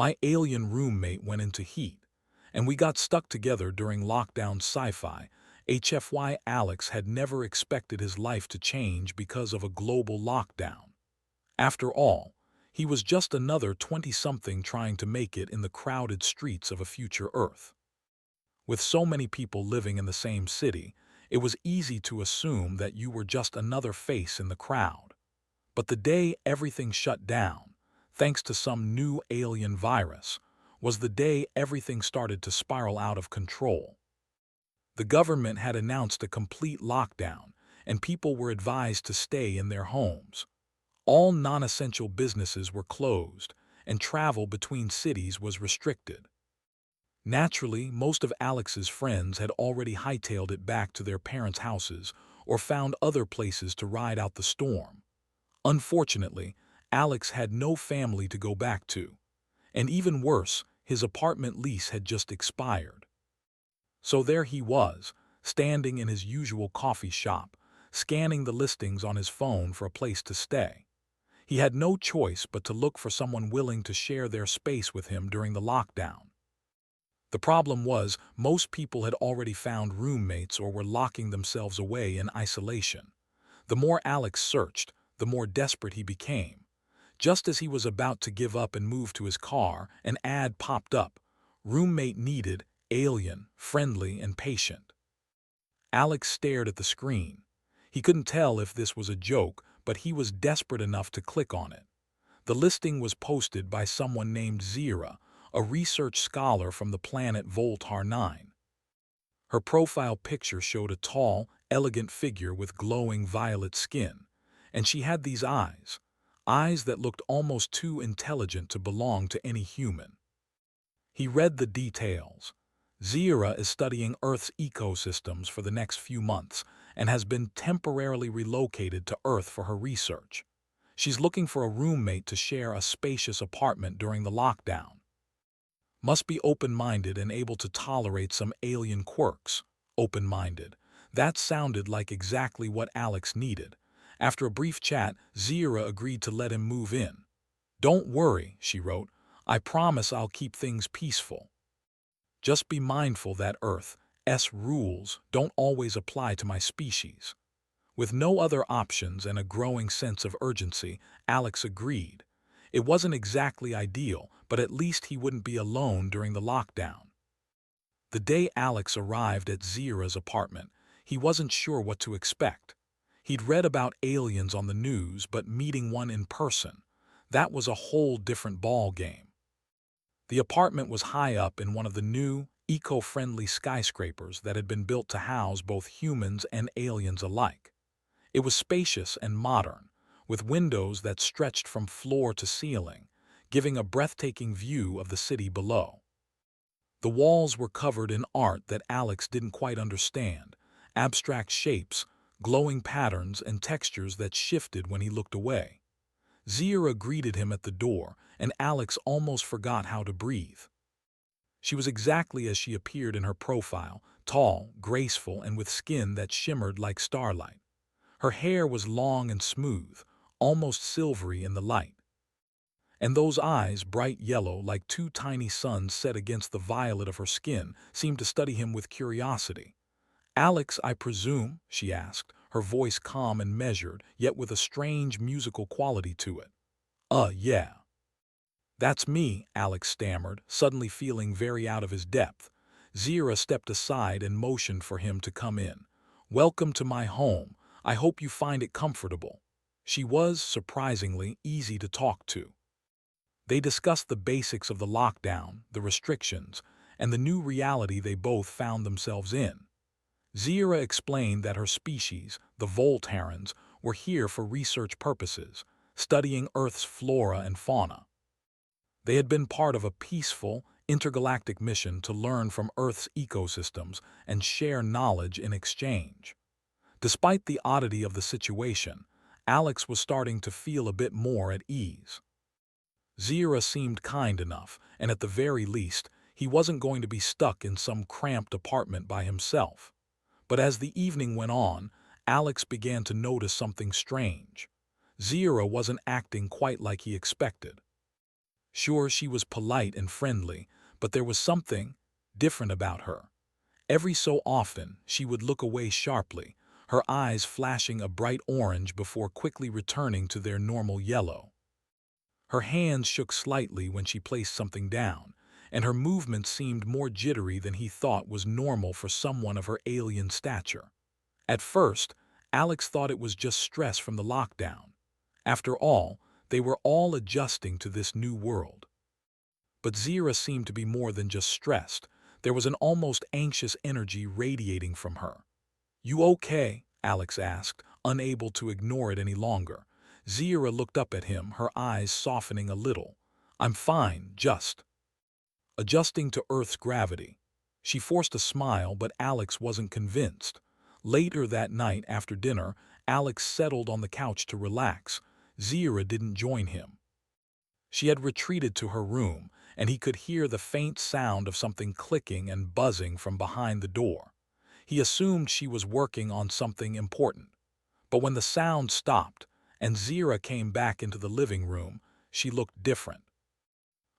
My alien roommate went into heat, and we got stuck together during lockdown sci-fi. HFY Alex had never expected his life to change because of a global lockdown. After all, he was just another 20-something trying to make it in the crowded streets of a future Earth. With so many people living in the same city, it was easy to assume that you were just another face in the crowd. But the day everything shut down, thanks to some new alien virus, was the day everything started to spiral out of control. The government had announced a complete lockdown, and people were advised to stay in their homes. All non-essential businesses were closed, and travel between cities was restricted. Naturally, most of Alex's friends had already hightailed it back to their parents' houses or found other places to ride out the storm. Unfortunately, Alex had no family to go back to, and even worse, his apartment lease had just expired. So there he was, standing in his usual coffee shop, scanning the listings on his phone for a place to stay. He had no choice but to look for someone willing to share their space with him during the lockdown. The problem was, most people had already found roommates or were locking themselves away in isolation. The more Alex searched, the more desperate he became. Just as he was about to give up and move to his car, an ad popped up. Roommate needed, alien, friendly, and patient. Alex stared at the screen. He couldn't tell if this was a joke, but he was desperate enough to click on it. The listing was posted by someone named Zira, a research scholar from the planet Voltar 9. Her profile picture showed a tall, elegant figure with glowing violet skin, and she had these eyes that looked almost too intelligent to belong to any human. He read the details. Zira is studying Earth's ecosystems for the next few months and has been temporarily relocated to Earth for her research. She's looking for a roommate to share a spacious apartment during the lockdown. Must be open-minded and able to tolerate some alien quirks. Open-minded. That sounded like exactly what Alex needed. After a brief chat, Zira agreed to let him move in. "Don't worry," she wrote. "I promise I'll keep things peaceful. Just be mindful that Earth's rules don't always apply to my species." With no other options and a growing sense of urgency, Alex agreed. It wasn't exactly ideal, but at least he wouldn't be alone during the lockdown. The day Alex arrived at Zira's apartment, he wasn't sure what to expect. He'd read about aliens on the news, but meeting one in person, that was a whole different ball game. The apartment was high up in one of the new, eco-friendly skyscrapers that had been built to house both humans and aliens alike. It was spacious and modern, with windows that stretched from floor to ceiling, giving a breathtaking view of the city below. The walls were covered in art that Alex didn't quite understand, abstract shapes, glowing patterns, and textures that shifted when he looked away. Zira greeted him at the door, and Alex almost forgot how to breathe. She was exactly as she appeared in her profile, tall, graceful, and with skin that shimmered like starlight. Her hair was long and smooth, almost silvery in the light. And those eyes, bright yellow like two tiny suns set against the violet of her skin, seemed to study him with curiosity. "Alex, I presume?" she asked, her voice calm and measured, yet with a strange musical quality to it. Yeah. "That's me," Alex stammered, suddenly feeling very out of his depth. Zira stepped aside and motioned for him to come in. "Welcome to my home. I hope you find it comfortable." She was, surprisingly, easy to talk to. They discussed the basics of the lockdown, the restrictions, and the new reality they both found themselves in. Zira explained that her species, the Voltarans, were here for research purposes, studying Earth's flora and fauna. They had been part of a peaceful, intergalactic mission to learn from Earth's ecosystems and share knowledge in exchange. Despite the oddity of the situation, Alex was starting to feel a bit more at ease. Zira seemed kind enough, and at the very least, he wasn't going to be stuck in some cramped apartment by himself. But as the evening went on, Alex began to notice something strange. Zira wasn't acting quite like he expected. Sure, she was polite and friendly, but there was something different about her. Every so often, she would look away sharply, her eyes flashing a bright orange before quickly returning to their normal yellow. Her hands shook slightly when she placed something down, and her movements seemed more jittery than he thought was normal for someone of her alien stature. At first, Alex thought it was just stress from the lockdown. After all, they were all adjusting to this new world. But Zira seemed to be more than just stressed. There was an almost anxious energy radiating from her. "You okay?" Alex asked, unable to ignore it any longer. Zira looked up at him, her eyes softening a little. "I'm fine, just adjusting to Earth's gravity." She forced a smile, but Alex wasn't convinced. Later that night, after dinner, Alex settled on the couch to relax. Zira didn't join him. She had retreated to her room, and he could hear the faint sound of something clicking and buzzing from behind the door. He assumed she was working on something important. But when the sound stopped and Zira came back into the living room, she looked different.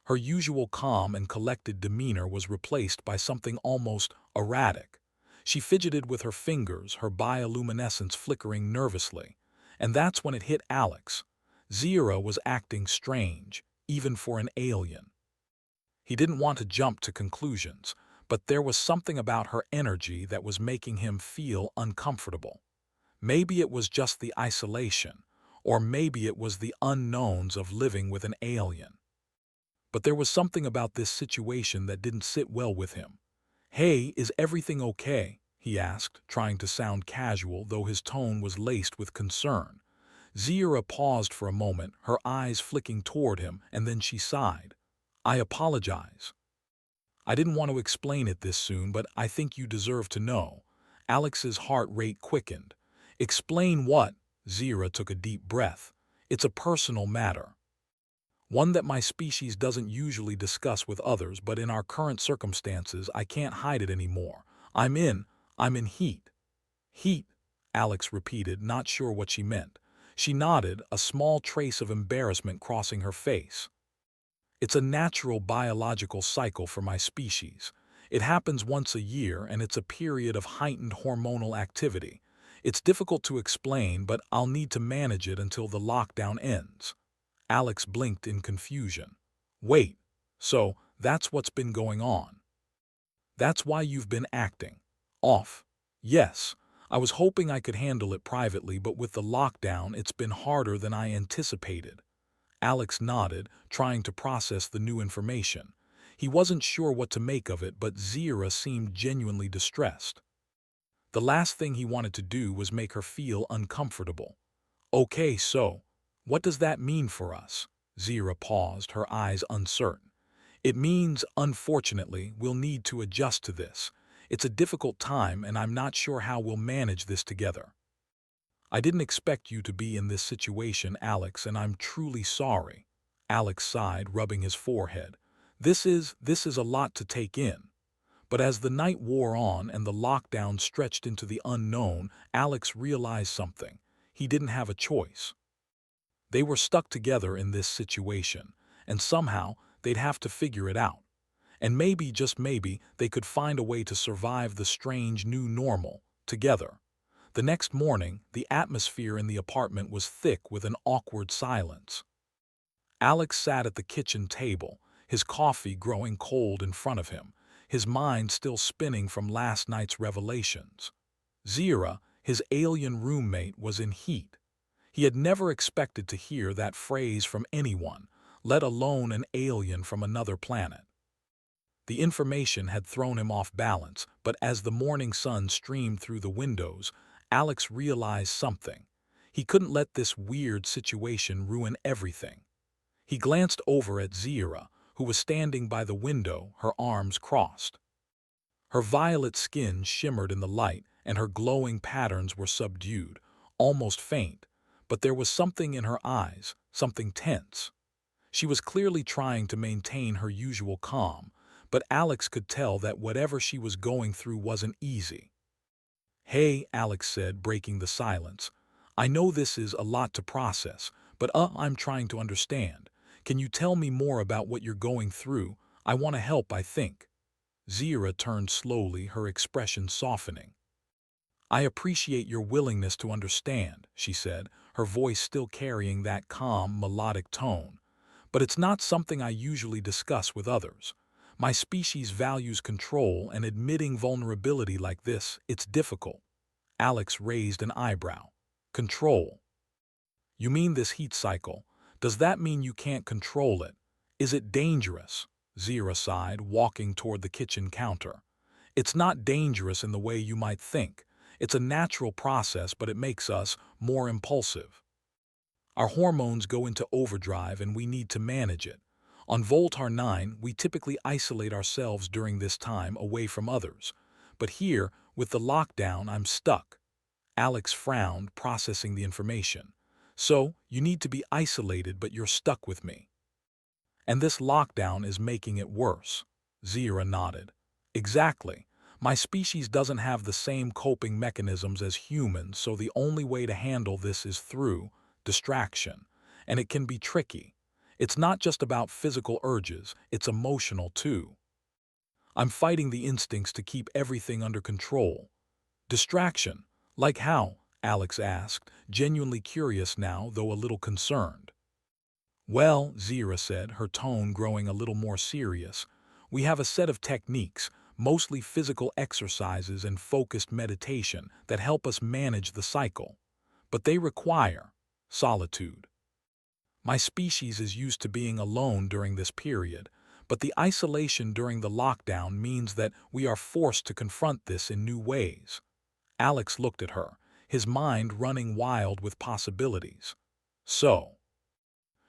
Her usual calm and collected demeanor was replaced by something almost erratic. She fidgeted with her fingers, her bioluminescence flickering nervously. And that's when it hit Alex. Zira was acting strange, even for an alien. He didn't want to jump to conclusions, but there was something about her energy that was making him feel uncomfortable. Maybe it was just the isolation, or maybe it was the unknowns of living with an alien. But there was something about this situation that didn't sit well with him. "Hey, is everything okay?" he asked, trying to sound casual, though his tone was laced with concern. Zira paused for a moment, her eyes flicking toward him, and then she sighed. "I apologize. I didn't want to explain it this soon, but I think you deserve to know." Alex's heart rate quickened. "Explain what?" Zira took a deep breath. "It's a personal matter. One that my species doesn't usually discuss with others, but in our current circumstances, I can't hide it anymore. I'm in heat." "Heat," Alex repeated, not sure what she meant. She nodded, a small trace of embarrassment crossing her face. "It's a natural biological cycle for my species. It happens once a year, and it's a period of heightened hormonal activity. It's difficult to explain, but I'll need to manage it until the lockdown ends." Alex blinked in confusion. "Wait, so that's what's been going on? That's why you've been acting off?" "Yes. I was hoping I could handle it privately, but with the lockdown, it's been harder than I anticipated." Alex nodded, trying to process the new information. He wasn't sure what to make of it, but Zira seemed genuinely distressed. The last thing he wanted to do was make her feel uncomfortable. "Okay, so what does that mean for us?" Zira paused, her eyes uncertain. "It means, unfortunately, we'll need to adjust to this. It's a difficult time, and I'm not sure how we'll manage this together." "I didn't expect you to be in this situation, Alex, and I'm truly sorry." Alex sighed, rubbing his forehead. This is a lot to take in." But as the night wore on and the lockdown stretched into the unknown, Alex realized something. He didn't have a choice. They were stuck together in this situation, and somehow they'd have to figure it out. And maybe, just maybe, they could find a way to survive the strange new normal together. The next morning, the atmosphere in the apartment was thick with an awkward silence. Alex sat at the kitchen table, his coffee growing cold in front of him, his mind still spinning from last night's revelations. Zira, his alien roommate, was in heat. He had never expected to hear that phrase from anyone, let alone an alien from another planet. The information had thrown him off balance, but as the morning sun streamed through the windows, Alex realized something. He couldn't let this weird situation ruin everything. He glanced over at Zira, who was standing by the window, her arms crossed. Her violet skin shimmered in the light, and her glowing patterns were subdued, almost faint, but there was something in her eyes, something tense. She was clearly trying to maintain her usual calm, but Alex could tell that whatever she was going through wasn't easy. "Hey," Alex said, breaking the silence. "I know this is a lot to process, but I'm trying to understand. Can you tell me more about what you're going through? I want to help, I think. Zira turned slowly, her expression softening. I appreciate your willingness to understand, she said, her voice still carrying that calm, melodic tone. But it's not something I usually discuss with others. My species values control, and admitting vulnerability like this, it's difficult. Alex raised an eyebrow. Control. You mean this heat cycle? Does that mean you can't control it? Is it dangerous? Zira sighed, walking toward the kitchen counter. It's not dangerous in the way you might think. It's a natural process, but it makes us more impulsive. Our hormones go into overdrive and we need to manage it. On Voltar 9, we typically isolate ourselves during this time away from others. But here, with the lockdown, I'm stuck. Alex frowned, processing the information. So, you need to be isolated, but you're stuck with me. And this lockdown is making it worse. Zira nodded. Exactly. My species doesn't have the same coping mechanisms as humans, so the only way to handle this is through distraction. And it can be tricky. It's not just about physical urges, it's emotional too. I'm fighting the instincts to keep everything under control. Distraction. Like how? Alex asked, genuinely curious now, though a little concerned. Well, Zira said, her tone growing a little more serious, we have a set of techniques, mostly physical exercises and focused meditation, that help us manage the cycle. But they require solitude. My species is used to being alone during this period, but the isolation during the lockdown means that we are forced to confront this in new ways. Alex looked at her, his mind running wild with possibilities. So,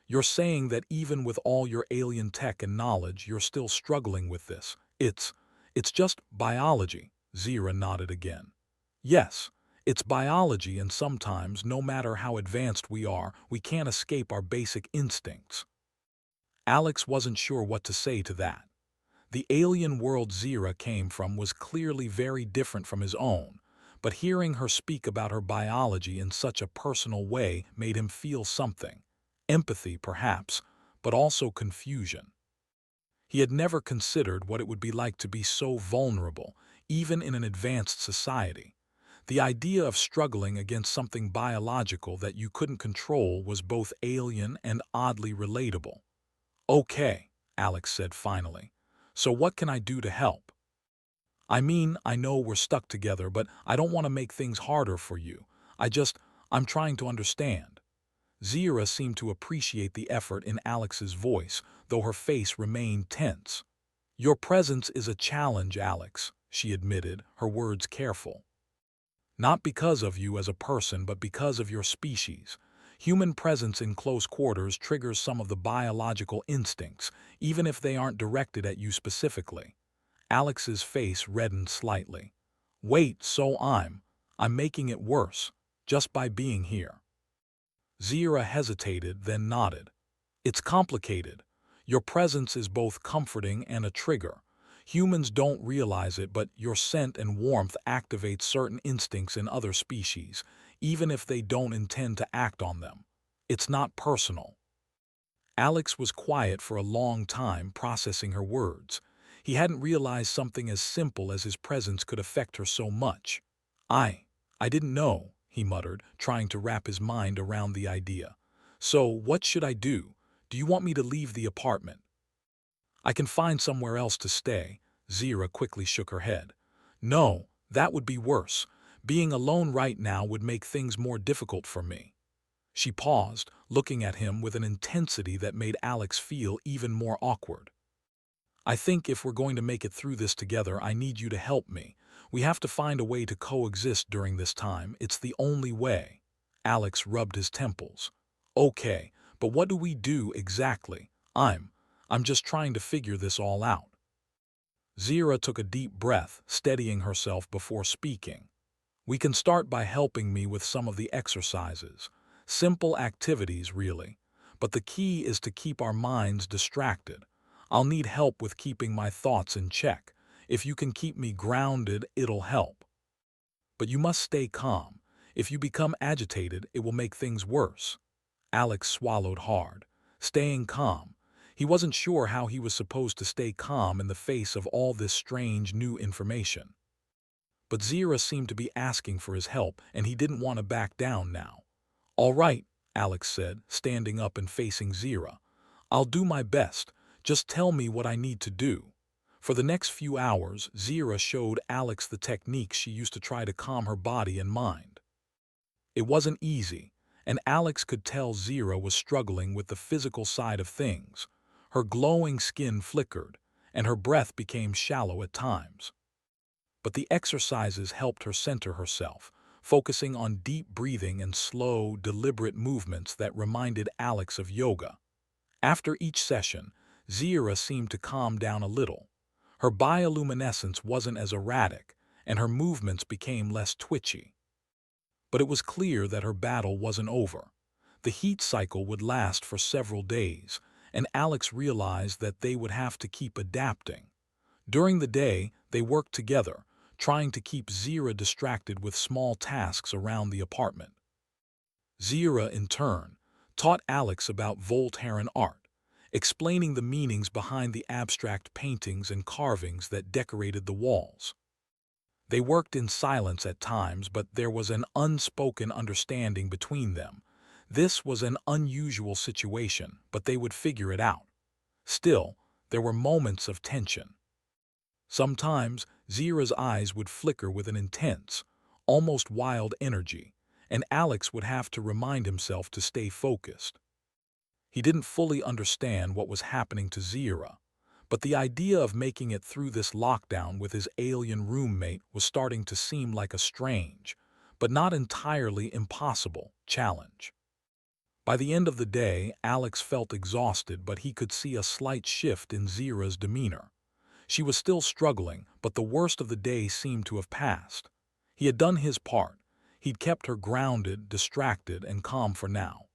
you're saying that even with all your alien tech and knowledge, you're still struggling with this. It's just biology, Zira nodded again. Yes, it's biology, and sometimes, no matter how advanced we are, we can't escape our basic instincts. Alex wasn't sure what to say to that. The alien world Zira came from was clearly very different from his own, but hearing her speak about her biology in such a personal way made him feel something. Empathy, perhaps, but also confusion. He had never considered what it would be like to be so vulnerable, even in an advanced society. The idea of struggling against something biological that you couldn't control was both alien and oddly relatable. Okay, Alex said finally. So what can I do to help? I mean, I know we're stuck together, but I don't want to make things harder for you. I'm trying to understand. Zira seemed to appreciate the effort in Alex's voice, though her face remained tense. Your presence is a challenge, Alex, she admitted, her words careful. Not because of you as a person, but because of your species. Human presence in close quarters triggers some of the biological instincts, even if they aren't directed at you specifically. Alex's face reddened slightly. Wait, so I'm making it worse, just by being here. Zira hesitated, then nodded. It's complicated. Your presence is both comforting and a trigger. Humans don't realize it, but your scent and warmth activate certain instincts in other species, even if they don't intend to act on them. It's not personal. Alex was quiet for a long time, processing her words. He hadn't realized something as simple as his presence could affect her so much. I didn't know, he muttered, trying to wrap his mind around the idea. So, what should I do? Do you want me to leave the apartment? I can find somewhere else to stay. Zira quickly shook her head. No, that would be worse. Being alone right now would make things more difficult for me. She paused, looking at him with an intensity that made Alex feel even more awkward. I think if we're going to make it through this together, I need you to help me. We have to find a way to coexist during this time. It's the only way. Alex rubbed his temples. Okay, but what do we do exactly? I'm just trying to figure this all out. Zira took a deep breath, steadying herself before speaking. We can start by helping me with some of the exercises. Simple activities, really. But the key is to keep our minds distracted. I'll need help with keeping my thoughts in check. If you can keep me grounded, it'll help. But you must stay calm. If you become agitated, it will make things worse. Alex swallowed hard. staying calm. He wasn't sure how he was supposed to stay calm in the face of all this strange new information. But Zira seemed to be asking for his help, and he didn't want to back down now. "All right," Alex said, standing up and facing Zira. "I'll do my best. Just tell me what I need to do." For the next few hours, Zira showed Alex the techniques she used to try to calm her body and mind. It wasn't easy, and Alex could tell Zira was struggling with the physical side of things. Her glowing skin flickered, and her breath became shallow at times. But the exercises helped her center herself, focusing on deep breathing and slow, deliberate movements that reminded Alex of yoga. After each session, Zira seemed to calm down a little. Her bioluminescence wasn't as erratic, and her movements became less twitchy. But it was clear that her battle wasn't over. The heat cycle would last for several days, and Alex realized that they would have to keep adapting. During the day, they worked together, trying to keep Zira distracted with small tasks around the apartment. Zira, in turn, taught Alex about Voltairean art, explaining the meanings behind the abstract paintings and carvings that decorated the walls. They worked in silence at times, but there was an unspoken understanding between them. This was an unusual situation, but they would figure it out. Still, there were moments of tension. Sometimes, Zira's eyes would flicker with an intense, almost wild energy, and Alex would have to remind himself to stay focused. He didn't fully understand what was happening to Zira, but the idea of making it through this lockdown with his alien roommate was starting to seem like a strange, but not entirely impossible, challenge. By the end of the day, Alex felt exhausted, but he could see a slight shift in Zira's demeanor. She was still struggling, but the worst of the day seemed to have passed. He had done his part. He'd kept her grounded, distracted, and calm for now.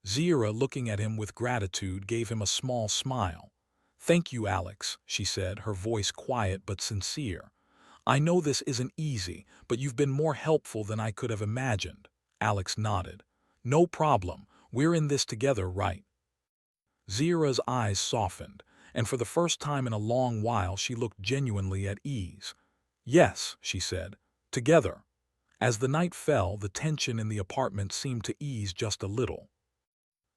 Zira, looking at him with gratitude, gave him a small smile. "Thank you, Alex," she said, her voice quiet but sincere. "I know this isn't easy, but you've been more helpful than I could have imagined." Alex nodded. "No problem. We're in this together, right?" Zira's eyes softened, and for the first time in a long while she looked genuinely at ease. "Yes," she said, "together." As the night fell, the tension in the apartment seemed to ease just a little.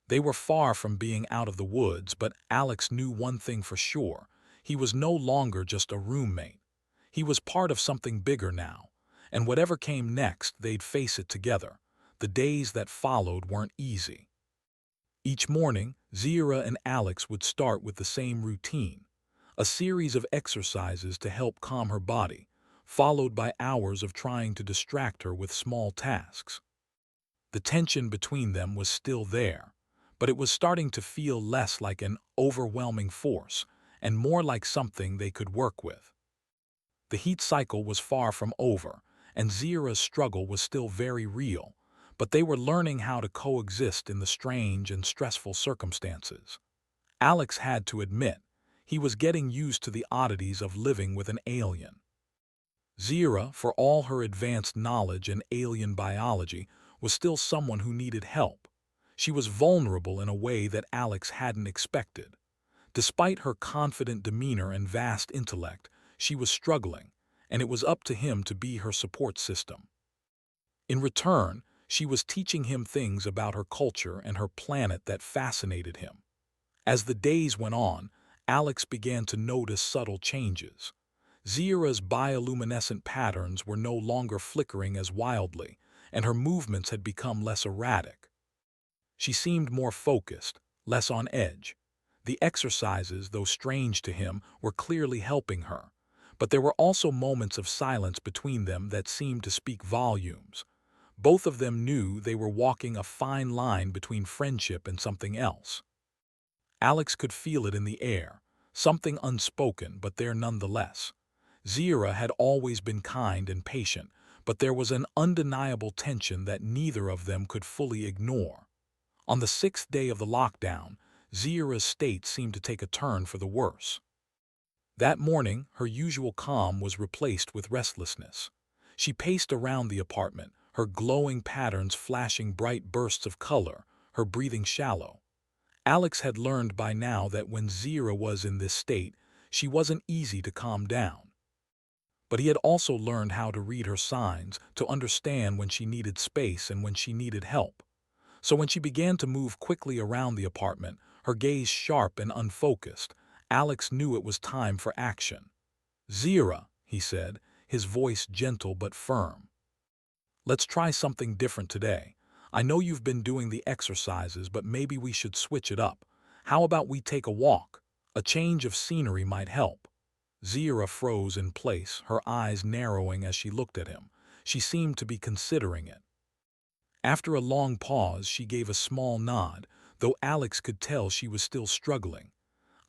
They were far from being out of the woods, but Alex knew one thing for sure. He was no longer just a roommate. He was part of something bigger now, and whatever came next, they'd face it together. The days that followed weren't easy. Each morning, Zira and Alex would start with the same routine, a series of exercises to help calm her body, followed by hours of trying to distract her with small tasks. The tension between them was still there, but it was starting to feel less like an overwhelming force and more like something they could work with. The heat cycle was far from over, and Zira's struggle was still very real, but they were learning how to coexist in the strange and stressful circumstances. Alex had to admit, he was getting used to the oddities of living with an alien. Zira, for all her advanced knowledge in alien biology, was still someone who needed help. She was vulnerable in a way that Alex hadn't expected. Despite her confident demeanor and vast intellect, she was struggling, and it was up to him to be her support system. In return, she was teaching him things about her culture and her planet that fascinated him. As the days went on, Alex began to notice subtle changes. Zira's bioluminescent patterns were no longer flickering as wildly, and her movements had become less erratic. She seemed more focused, less on edge. The exercises, though strange to him, were clearly helping her, but there were also moments of silence between them that seemed to speak volumes. Both of them knew they were walking a fine line between friendship and something else. Alex could feel it in the air, something unspoken but there nonetheless. Zira had always been kind and patient, but there was an undeniable tension that neither of them could fully ignore. On the 6th day of the lockdown, Zira's state seemed to take a turn for the worse. That morning, her usual calm was replaced with restlessness. She paced around the apartment, her glowing patterns flashing bright bursts of color, her breathing shallow. Alex had learned by now that when Zira was in this state, she wasn't easy to calm down. But he had also learned how to read her signs, to understand when she needed space and when she needed help. So when she began to move quickly around the apartment, her gaze sharp and unfocused, Alex knew it was time for action. "Zira," he said, his voice gentle but firm. "Let's try something different today. I know you've been doing the exercises, but maybe we should switch it up. How about we take a walk? A change of scenery might help." Zira froze in place, her eyes narrowing as she looked at him. She seemed to be considering it. After a long pause, she gave a small nod, though Alex could tell she was still struggling.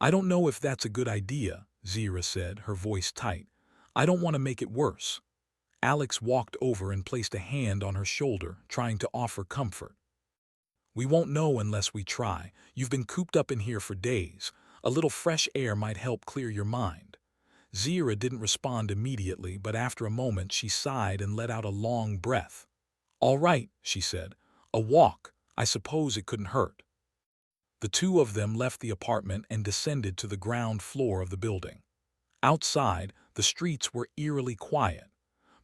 "I don't know if that's a good idea," Zira said, her voice tight. "I don't want to make it worse." Alex walked over and placed a hand on her shoulder, trying to offer comfort. "We won't know unless we try. You've been cooped up in here for days. A little fresh air might help clear your mind." Zira didn't respond immediately, but after a moment she sighed and let out a long breath. "All right," she said. "A walk. I suppose it couldn't hurt." The two of them left the apartment and descended to the ground floor of the building. Outside, the streets were eerily quiet.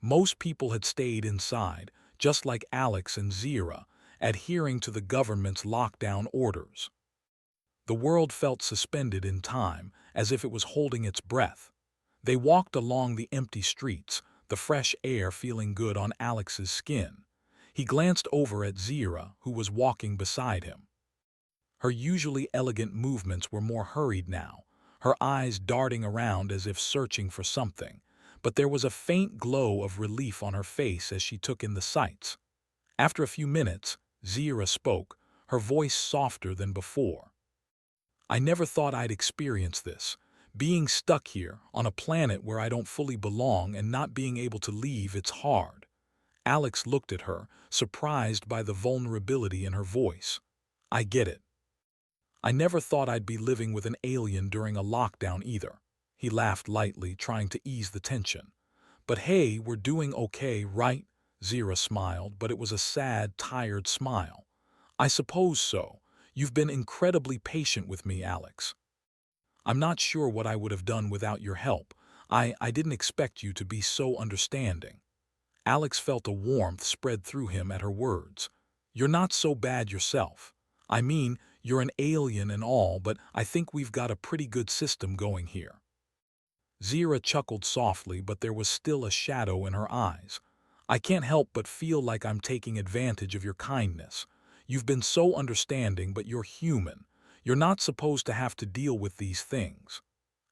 Most people had stayed inside, just like Alex and Zira, adhering to the government's lockdown orders. The world felt suspended in time, as if it was holding its breath. They walked along the empty streets, the fresh air feeling good on Alex's skin. He glanced over at Zira, who was walking beside him. Her usually elegant movements were more hurried now, her eyes darting around as if searching for something, but there was a faint glow of relief on her face as she took in the sights. After a few minutes, Zira spoke, her voice softer than before. "I never thought I'd experience this. Being stuck here, on a planet where I don't fully belong and not being able to leave, it's hard." Alex looked at her, surprised by the vulnerability in her voice. "I get it. I never thought I'd be living with an alien during a lockdown either." He laughed lightly, trying to ease the tension. "But hey, we're doing okay, right?" Zira smiled, but it was a sad, tired smile. "I suppose so. You've been incredibly patient with me, Alex. I'm not sure what I would have done without your help. I didn't expect you to be so understanding." Alex felt a warmth spread through him at her words. "You're not so bad yourself. I mean, you're an alien and all, but I think we've got a pretty good system going here." Zira chuckled softly, but there was still a shadow in her eyes. "I can't help but feel like I'm taking advantage of your kindness. You've been so understanding, but you're human. You're not supposed to have to deal with these things."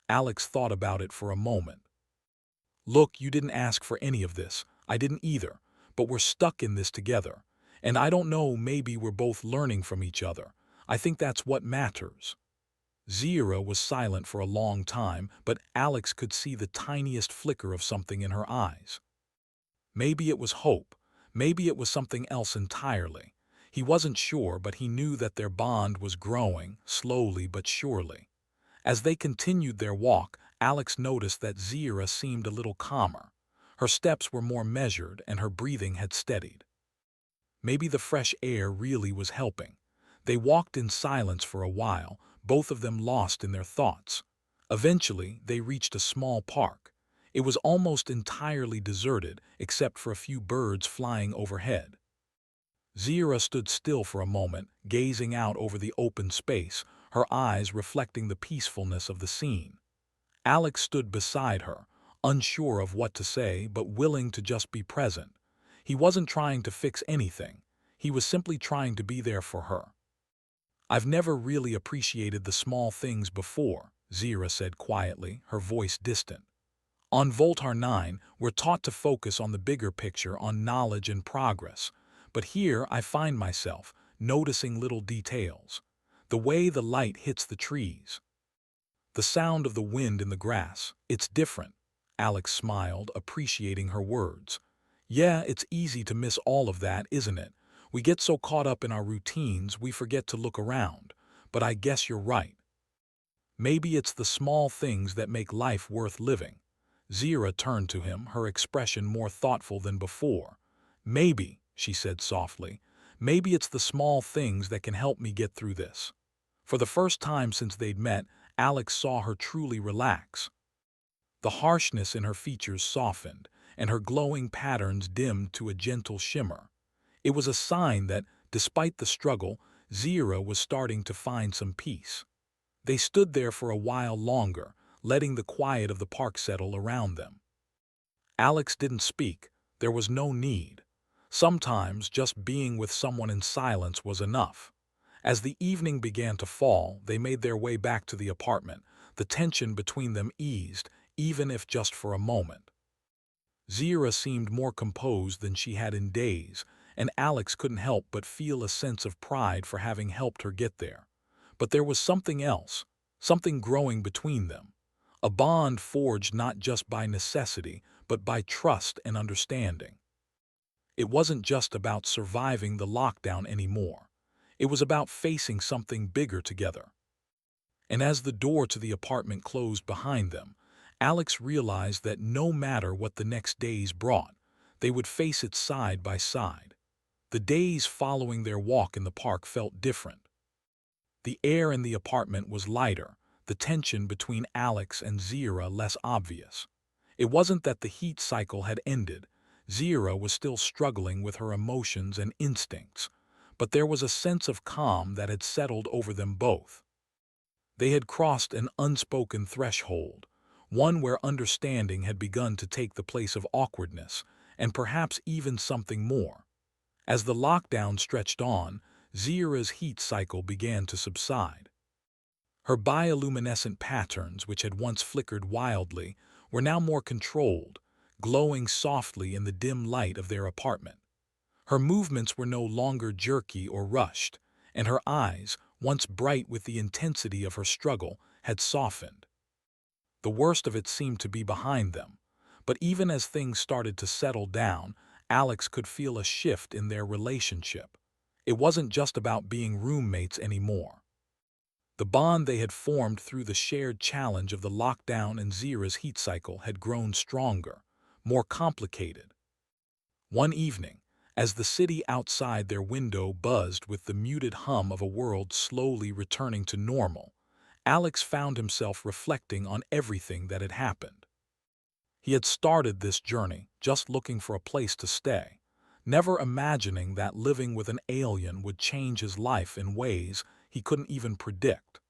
Alex thought about it for a moment. "Look, you didn't ask for any of this. I didn't either. But we're stuck in this together. And I don't know, maybe we're both learning from each other. I think that's what matters." Zira was silent for a long time, but Alex could see the tiniest flicker of something in her eyes. Maybe it was hope. Maybe it was something else entirely. He wasn't sure, but he knew that their bond was growing, slowly but surely. As they continued their walk, Alex noticed that Zira seemed a little calmer. Her steps were more measured and her breathing had steadied. Maybe the fresh air really was helping. They walked in silence for a while, both of them lost in their thoughts. Eventually, they reached a small park. It was almost entirely deserted, except for a few birds flying overhead. Zira stood still for a moment, gazing out over the open space, her eyes reflecting the peacefulness of the scene. Alex stood beside her, unsure of what to say but willing to just be present. He wasn't trying to fix anything. He was simply trying to be there for her. "I've never really appreciated the small things before," Zira said quietly, her voice distant. "On Voltar 9, we're taught to focus on the bigger picture, on knowledge and progress. But here I find myself noticing little details. The way the light hits the trees. The sound of the wind in the grass. It's different." Alex smiled, appreciating her words. "Yeah, it's easy to miss all of that, isn't it? We get so caught up in our routines we forget to look around. But I guess you're right. Maybe it's the small things that make life worth living." Zira turned to him, her expression more thoughtful than before. "Maybe," she said softly, "maybe it's the small things that can help me get through this. For the first time since they'd met, Alex saw her truly relax. The harshness in her features softened, and her glowing patterns dimmed to a gentle shimmer. It was a sign that, despite the struggle, Zira was starting to find some peace. They stood there for a while longer, letting the quiet of the park settle around them. Alex didn't speak. There was no need. Sometimes just being with someone in silence was enough. As the evening began to fall, they made their way back to the apartment. The tension between them eased, even if just for a moment. Zira seemed more composed than she had in days, and Alex couldn't help but feel a sense of pride for having helped her get there. But there was something else, something growing between them. A bond forged not just by necessity, but by trust and understanding. It wasn't just about surviving the lockdown anymore. It was about facing something bigger together. And as the door to the apartment closed behind them, Alex realized that no matter what the next days brought, they would face it side by side. The days following their walk in the park felt different. The air in the apartment was lighter, the tension between Alex and Zira less obvious. It wasn't that the heat cycle had ended. Zira was still struggling with her emotions and instincts, but there was a sense of calm that had settled over them both. They had crossed an unspoken threshold, one where understanding had begun to take the place of awkwardness, and perhaps even something more. As the lockdown stretched on, Zira's heat cycle began to subside. Her bioluminescent patterns, which had once flickered wildly, were now more controlled, glowing softly in the dim light of their apartment. Her movements were no longer jerky or rushed, and her eyes, once bright with the intensity of her struggle, had softened. The worst of it seemed to be behind them, but even as things started to settle down, Alex could feel a shift in their relationship. It wasn't just about being roommates anymore. The bond they had formed through the shared challenge of the lockdown and Zira's heat cycle had grown stronger, more complicated. One evening, as the city outside their window buzzed with the muted hum of a world slowly returning to normal, Alex found himself reflecting on everything that had happened. He had started this journey just looking for a place to stay, never imagining that living with an alien would change his life in ways he couldn't even predict.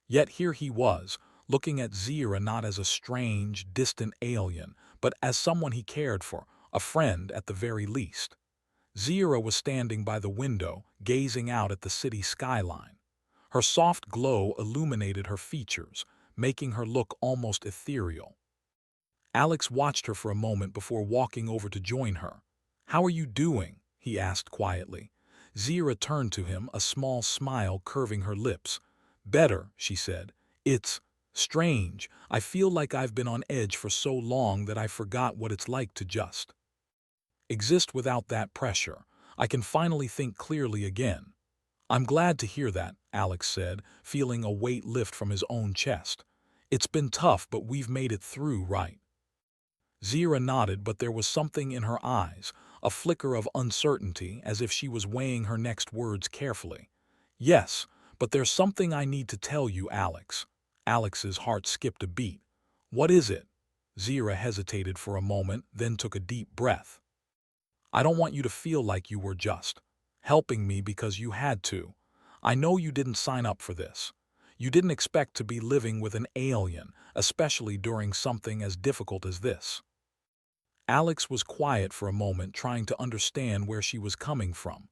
Yet here he was, looking at Zira not as a strange, distant alien, but as someone he cared for, a friend at the very least. Zira was standing by the window, gazing out at the city skyline. Her soft glow illuminated her features, making her look almost ethereal. Alex watched her for a moment before walking over to join her. "How are you doing?" he asked quietly. Zira turned to him, a small smile curving her lips. "Better," she said. "It's strange. I feel like I've been on edge for so long that I forgot what it's like to just exist without that pressure. I can finally think clearly again." "I'm glad to hear that," Alex said, feeling a weight lift from his own chest. "It's been tough, but we've made it through, right?" Zira nodded, but there was something in her eyes, a flicker of uncertainty, as if she was weighing her next words carefully. "Yes, but there's something I need to tell you, Alex." Alex's heart skipped a beat. "What is it?" Zira hesitated for a moment, then took a deep breath. "I don't want you to feel like you were just helping me because you had to. I know you didn't sign up for this. You didn't expect to be living with an alien, especially during something as difficult as this." Alex was quiet for a moment, trying to understand where she was coming from.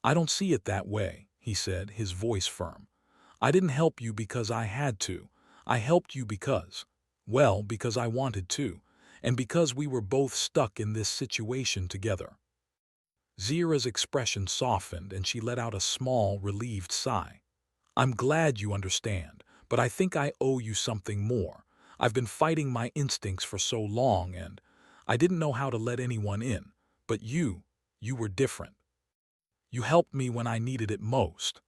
"I don't see it that way," he said, his voice firm. "I didn't help you because I had to. I helped you because I wanted to, and because we were both stuck in this situation together." Zira's expression softened, and she let out a small, relieved sigh. "I'm glad you understand, but I think I owe you something more. I've been fighting my instincts for so long, and I didn't know how to let anyone in. But you were different. You helped me when I needed it most."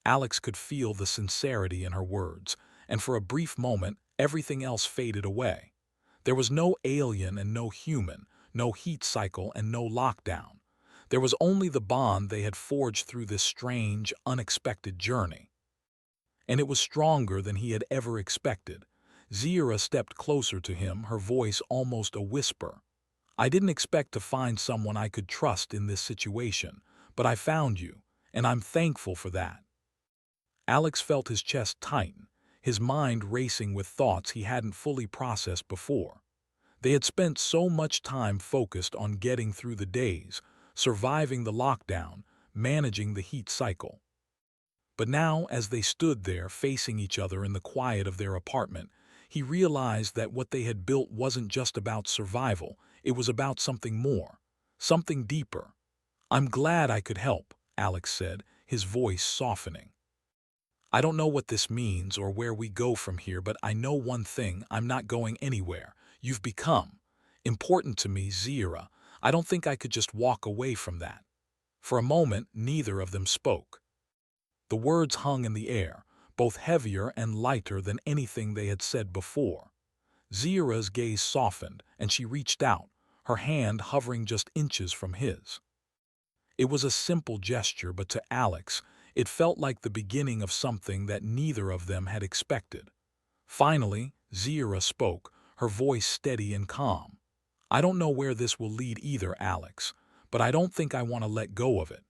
Alex could feel the sincerity in her words, and for a brief moment, everything else faded away. There was no alien and no human, no heat cycle and no lockdown. There was only the bond they had forged through this strange, unexpected journey. and it was stronger than he had ever expected. Zira stepped closer to him, her voice almost a whisper. "I didn't expect to find someone I could trust in this situation, but I found you, and I'm thankful for that." Alex felt his chest tighten, his mind racing with thoughts he hadn't fully processed before. They had spent so much time focused on getting through the days, surviving the lockdown, managing the heat cycle. But now, as they stood there facing each other in the quiet of their apartment, he realized that what they had built wasn't just about survival, it was about something more, something deeper. "I'm glad I could help," Alex said, his voice softening. "I don't know what this means or where we go from here, but I know one thing: I'm not going anywhere. You've become important to me, Zira. I don't think I could just walk away from that." For a moment, neither of them spoke. The words hung in the air, both heavier and lighter than anything they had said before. Zira's gaze softened, and she reached out, her hand hovering just inches from his. It was a simple gesture, but to Alex, it felt like the beginning of something that neither of them had expected. Finally, Zira spoke, her voice steady and calm. "I don't know where this will lead either, Alex, but I don't think I want to let go of it.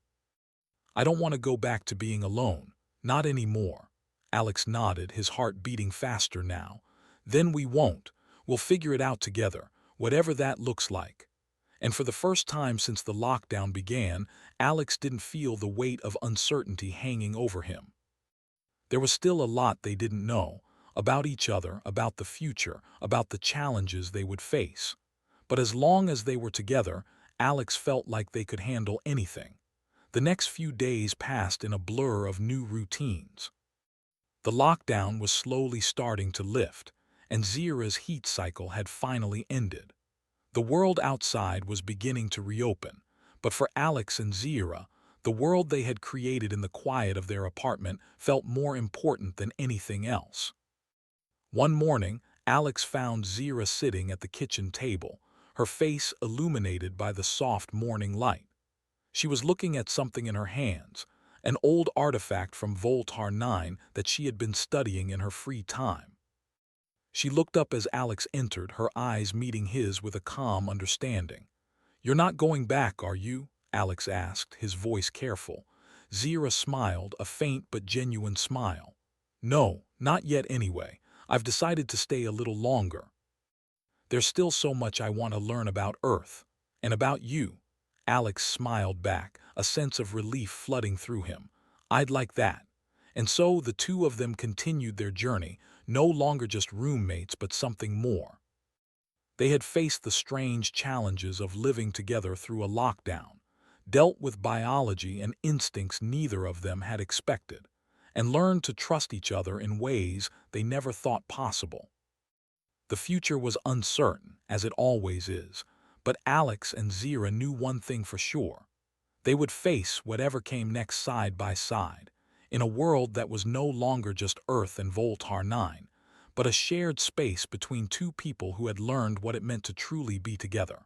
I don't want to go back to being alone. Not anymore." Alex nodded, his heart beating faster now. "Then we won't. We'll figure it out together, whatever that looks like." And for the first time since the lockdown began, Alex didn't feel the weight of uncertainty hanging over him. There was still a lot they didn't know, about each other, about the future, about the challenges they would face. But as long as they were together, Alex felt like they could handle anything. The next few days passed in a blur of new routines. The lockdown was slowly starting to lift, and Zira's heat cycle had finally ended. The world outside was beginning to reopen, but for Alex and Zira, the world they had created in the quiet of their apartment felt more important than anything else. One morning, Alex found Zira sitting at the kitchen table, her face illuminated by the soft morning light. She was looking at something in her hands, an old artifact from Voltar 9 that she had been studying in her free time. She looked up as Alex entered, her eyes meeting his with a calm understanding. "You're not going back, are you?" Alex asked, his voice careful. Zira smiled, a faint but genuine smile. "No, not yet anyway. I've decided to stay a little longer. There's still so much I want to learn about Earth. And about you." Alex smiled back, a sense of relief flooding through him. "I'd like that." And so the two of them continued their journey, no longer just roommates but something more. They had faced the strange challenges of living together through a lockdown, dealt with biology and instincts neither of them had expected, and learned to trust each other in ways they never thought possible. The future was uncertain, as it always is, but Alex and Zira knew one thing for sure. They would face whatever came next side by side, in a world that was no longer just Earth and Voltar 9, but a shared space between two people who had learned what it meant to truly be together.